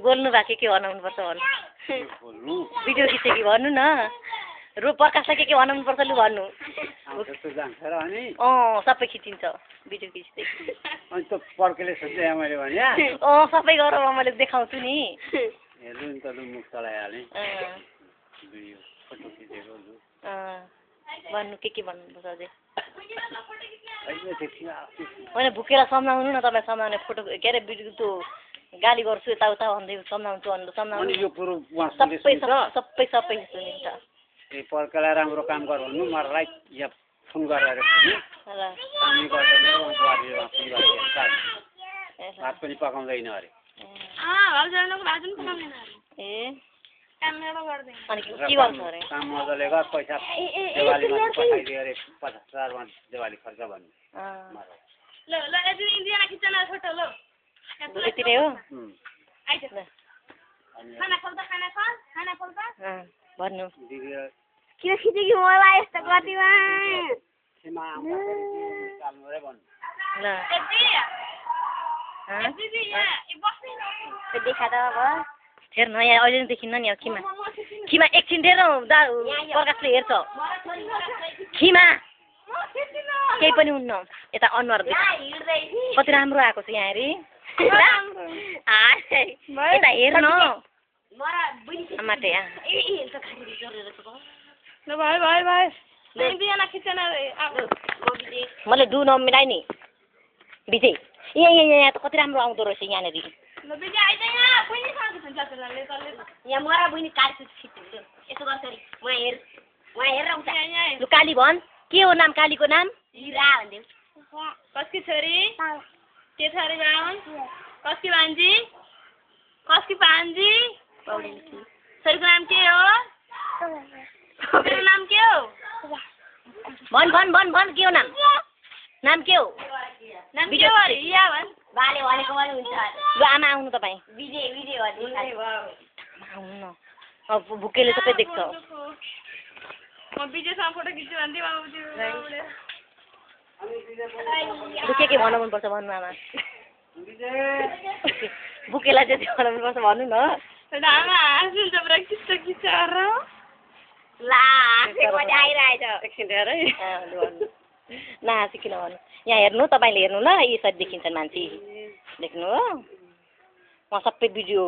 बोल्नु भए के बनाउनु पर्छ भन्नु भिडियो खिच्यो कि भन्नु न प्रकाशलाई के बनाउनु पर्छ लु भन्नु सबै खिचिन्छ भिडियो खिच्दै सबै गरेर मैले देखाउँछु नि भन्नु के भन्नुपर्छ अझै होइन भुकेर सम्झाउनु न तपाईँ सम्झाउने फोटो के अरे भिडियो त्यो गाली गर्छु यताउता भन्दै सम्झाउँछु सबै सुनिन्छ पर्केलाई राम्रो काम गर भन्नु मलाई यहाँ फोन गरेर भात पनि पकाउँदैन अरे अनि के गर्छ अरे काम मजाले गर पैसा देवालीमा पठाइदियो अरे 50,000 देवाली खर्च भन्नु यति नै हो भन्नु किन खिचेकी मलाई यस्तो गतिमा देखा त अब हेर्न यहाँ अहिले देखिन्न नि अब खिमा एकछिन हेर प्रकाशले हेर्छ खिमा केही पनि हुन्न यता अनुहार कति राम्रो आएको छ यहाँ हेरी यता हेर्न माटे मैले डु नमिलाइ नि विजय यहाँ त कति राम्रो आउँदो रहेछ यहाँनिर यहाँ मरा बहिनी काली यसो गर्छ लु काली भन् के हो नाम कालीको नाम हिरा भन्दै कसकी छोरी के छोरी बाहुन कसकी भान्जी कसकी भान्जी छोरीको नाम के हो छोरीको नाम के हो भन के हो नाम के हो नाम के हो रिया भन् बाले भनेको पनि हुन्छ लु आमा आउनु तपाईँ विजय आउनु न अब भुकेले सबै देख्छ म विजयसँग फोटो खिच्छु भन्दै के भन्न मनपर्छ भन्नु आमा भुकेलाई चाहिँ भन्न मनपर्छ भन्नु न आमा हाँसिन्छ पुरा खिच्छ ला आइरहेछ एकछिन हेर है नहाँसी किन भन्नु यहाँ हेर्नु तपाईँले हेर्नु ल यसरी देखिन्छन् मान्छे देख्नु हो म सबै भिडियो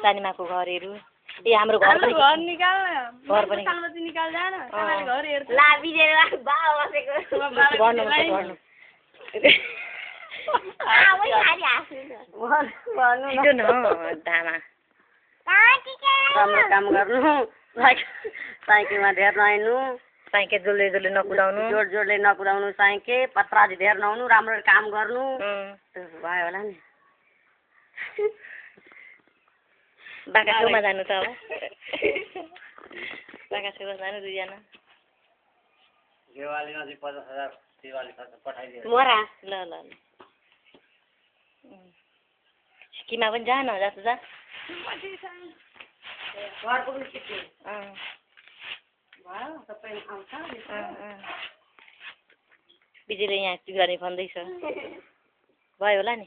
सानीमाको घरहरू ए हाम्रो घर पनि राम्रो काम गर्नु साइकेलमा धेर नहिँड्नु साइकेल जोडले नकुदाउनु जोडले नकुदाउनु साइकेल पत्राजी धेर नहुनु राम्रो काम गर्नु भयो होला नि बाका छेउमा जानु त अब बाका छेउमा जानु दुईजना देवालीमा चाहिँ 50,000 देवाली खर्च पठाइदियो मोरा ल सिक्किममा पनि जा न जस्तो जा विजयले यहाँ गर्ने भन्दैछ भयो होला नि